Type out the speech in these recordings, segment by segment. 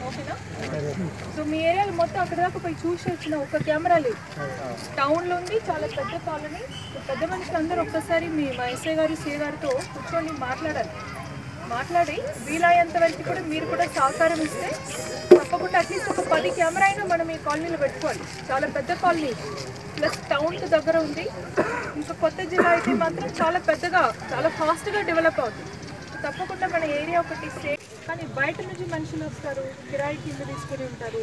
ఓకేనా? సో మీ ఏరియాలో మొత్తం అక్కడ దాకా పోయి చూసి వచ్చిన ఒక కెమెరా లేదు. టౌన్లో ఉంది, చాలా పెద్ద కాలనీ. పెద్ద మనుషులు అందరూ ఒక్కసారి మా ఎస్ఐ గారు సిఏ గారితో కూర్చొని మాట్లాడి వీలయ్యేంత వరకు కూడా మీరు కూడా సహకారం ఇస్తే తప్పకుండా అట్లీస్ట్ ఒక 10 కెమెరా అయినా మనం ఈ కాలనీలో పెట్టుకోవాలి. చాలా పెద్ద కాలనీ, ప్లస్ టౌన్కి దగ్గర ఉంది. ఇంకా కొత్త జిల్లా అయితే మాత్రం చాలా పెద్దగా, చాలా ఫాస్ట్గా డెవలప్ అవుతుంది. తప్పకుండా మన ఏరియా ఒకటి సేఫ్. కానీ బయట నుంచి మనుషులు వస్తారు, కిరాయి కింద తీసుకుని ఉంటారు,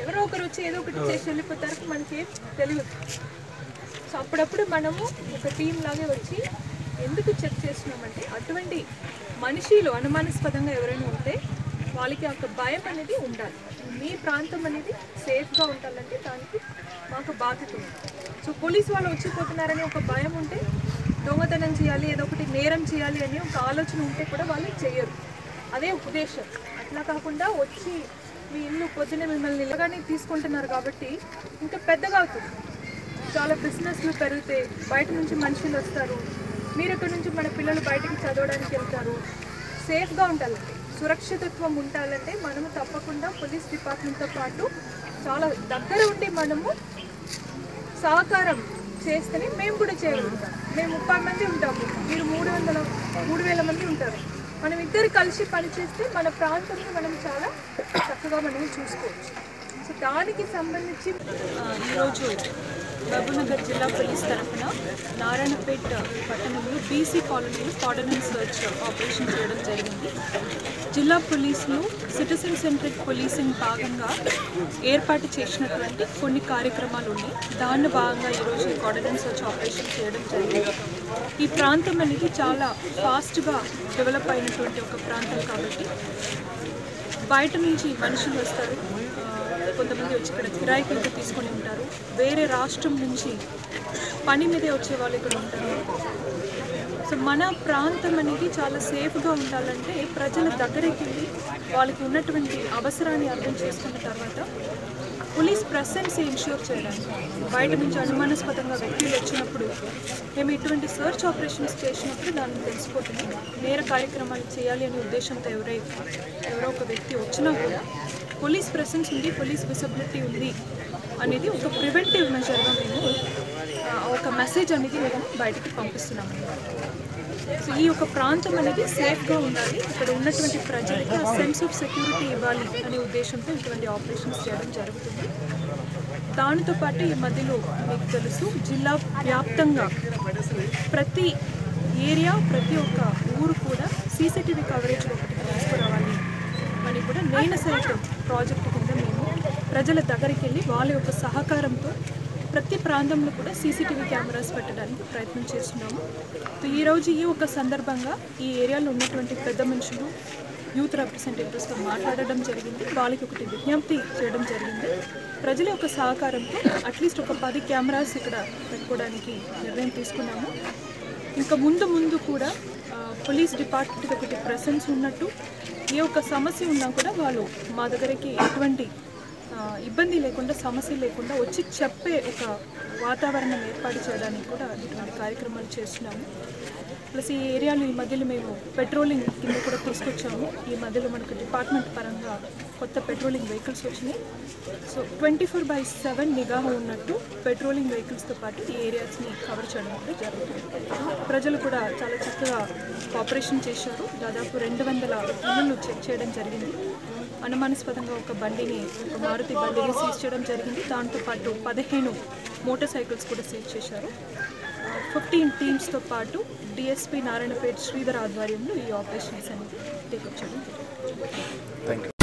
ఎవరో ఒకరు వచ్చి ఏదో ఒకటి చేసి వెళ్ళిపోతారు, మనకి ఏం తెలియదు. సో అప్పుడప్పుడు మనము ఒక టీం లాగే వచ్చి ఎందుకు చెక్ చేస్తున్నామంటే అటువంటి మనుషులు అనుమానాస్పదంగా ఎవరైనా ఉంటే వాళ్ళకి ఒక భయం అనేది ఉండాలి. మీ ప్రాంతం అనేది సేఫ్గా ఉండాలంటే దానికి మాకు బాధ్యత ఉంది. సో పోలీసు వాళ్ళు వచ్చిపోతున్నారని ఒక భయం ఉంటే, దొంగతనం చేయాలి, ఏదో ఒకటి నేరం చేయాలి అని ఒక ఆలోచన ఉంటే కూడా వాళ్ళు చేయరు. అదే ఉద్దేశం. అట్లా కాకుండా వచ్చి మీ ఇల్లు పొద్దునే మిమ్మల్ని ఇలాగానే తీసుకుంటున్నారు కాబట్టి ఇంకా పెద్దగా అవుతుంది. చాలా బిజినెస్లు పెరుగుతాయి, బయట నుంచి మనుషులు వస్తారు, మీరు ఇక్కడ నుంచి మన పిల్లలు బయటకు చదవడానికి వెళ్తారు. సేఫ్గా ఉండాలంటే, సురక్షితత్వం ఉండాలంటే మనము తప్పకుండా పోలీస్ డిపార్ట్మెంట్తో పాటు చాలా దగ్గర ఉండి మనము సహకారం చేస్తేనే మేము కూడా చేయగలుగుతాం. మేము 30 మంది ఉంటాము, మీరు 3,000 మంది ఉంటారు. మనం ఇద్దరు కలిసి పనిచేస్తే మన ప్రాంతాన్ని మనం చాలా చక్కగా మనం చూసుకోవచ్చు. సో దానికి సంబంధించి ఈరోజు మహబూబ్నగర్ జిల్లా పోలీస్ తరఫున నారాయణపేట పట్టణంలో బీసీ కాలనీలో కార్డన్ సర్చ్ ఆపరేషన్ చేయడం జరిగింది. జిల్లా పోలీసులు సిటిజన్ సెంట్రిక్ పోలీసింగ్ భాగంగా ఏర్పాటు చేసినటువంటి కొన్ని కార్యక్రమాలు ఉన్నాయి. దాని భాగంగా ఈరోజు కార్డన్ సర్చ్ ఆపరేషన్ చేయడం జరిగింది. ఈ ప్రాంతం అనేది చాలా ఫాస్ట్గా డెవలప్ అయినటువంటి ఒక ప్రాంతం కాబట్టి బయట నుంచి మనుషులు వస్తారు, కొంతమంది వచ్చి ఇక్కడ కిరాయికి తీసుకొని ఉంటారు, వేరే రాష్ట్రం నుంచి పని మీదే వచ్చే వాళ్ళు ఇక్కడ ఉంటారు. సో మన ప్రాంతం అనేది చాలా సేఫ్గా ఉండాలంటే ప్రజల దగ్గరికి వెళ్ళి వాళ్ళకి ఉన్నటువంటి అవసరాన్ని అర్థం చేసుకున్న తర్వాత పోలీస్ ప్రెసెన్స్ ఇన్ష్యూర్ చేయడానికి, బయట నుంచి అనుమానాస్పదంగా వ్యక్తులు వచ్చినప్పుడు మేము ఇటువంటి సర్చ్ ఆపరేషన్స్ చేసినప్పుడు దాన్ని తెలిసిపోతుంది. నేర కార్యక్రమాలు చేయాలి అనే ఉద్దేశంతో ఎవరో ఒక వ్యక్తి వచ్చినా కూడా పోలీస్ ప్రెసెన్స్ ఉంది, పోలీస్ విజిబిలిటీ ఉంది అనేది ఒక ప్రివెంటివ్ మెజర్గా మేము ఒక మెసేజ్ అనేది మేము బయటికి పంపిస్తున్నాము. సో ఈ యొక్క ప్రాంతం అనేది సేఫ్గా ఉండాలి, ఇక్కడ ఉన్నటువంటి ప్రజలకి ఆ సెన్స్ ఆఫ్ సెక్యూరిటీ ఇవ్వాలి అనే ఉద్దేశంతో ఇటువంటి ఆపరేషన్స్ చేయడం జరుగుతుంది. దానితో పాటు ఈ మధ్యలో మీకు తెలుసు జిల్లా వ్యాప్తంగా ప్రతి ఏరియా, ప్రతి ఒక్క ఊరు కూడా సీసీటీవీ కవరేజ్ ఒకటి తీసుకురావాలి అని కూడా నేను సైతం ప్రాజెక్టు కింద మేము ప్రజల దగ్గరికి వెళ్ళి వాళ్ళ యొక్క సహకారంతో ప్రతి ప్రాంతంలో కూడా సీసీటీవీ కెమెరాస్ పెట్టడానికి ప్రయత్నం చేస్తున్నాము. ఈరోజు ఈ ఒక సందర్భంగా ఈ ఏరియాలో ఉన్నటువంటి పెద్ద మనుషులు, యూత్ రిప్రజెంటేటివ్స్తో మాట్లాడడం జరిగింది. వాళ్ళకి ఒకటి విజ్ఞప్తి చేయడం జరిగింది. ప్రజల యొక్క సహకారంతో అట్లీస్ట్ ఒక 10 కెమెరాస్ ఇక్కడ పెట్టుకోవడానికి నిర్ణయం తీసుకున్నాము. ఇంకా ముందు కూడా పోలీస్ డిపార్ట్మెంట్ ఒకటి ప్రెసెన్స్ ఉన్నట్టు, ఏ ఒక్క సమస్య ఉన్నా కూడా వాళ్ళు మా దగ్గరికి ఎటువంటి ఇబ్బంది లేకుండా, సమస్య లేకుండా వచ్చి చెప్పే ఒక వాతావరణం ఏర్పాటు చేయడానికి కూడా ఇటువంటి కార్యక్రమాలు చేస్తున్నాము. ప్లస్ ఈ ఏరియాలో ఈ మధ్యలో మేము పెట్రోలింగ్ కింద కూడా తీసుకొచ్చాము. ఈ మధ్యలో మనకు డిపార్ట్మెంట్ పరంగా కొత్త పెట్రోలింగ్ వెహికల్స్ వచ్చినాయి. సో 24/7 నిఘా ఉన్నట్టు పెట్రోలింగ్ వెహికల్స్తో పాటు ఈ ఏరియాస్ని కవర్ చేయడం కూడా జరుగుతుంది. ప్రజలు కూడా చాలా చక్కగా కోఆపరేషన్ చేశారు. దాదాపు 200 ఇళ్లను చెక్ చేయడం జరిగింది. అనుమానాస్పదంగా ఒక మారుతి బండిని సీజ్ చేయడం జరిగింది. దాంతోపాటు 15 మోటార్ సైకిల్స్ కూడా సీజ్ చేశారు. 15 టీమ్స్తో పాటు డిఎస్పీ నారాయణపేట శ్రీధర్ ఆధ్వర్యంలో ఈ ఆపరేషన్స్ అనేది టేకప్ చేయడం జరిగింది.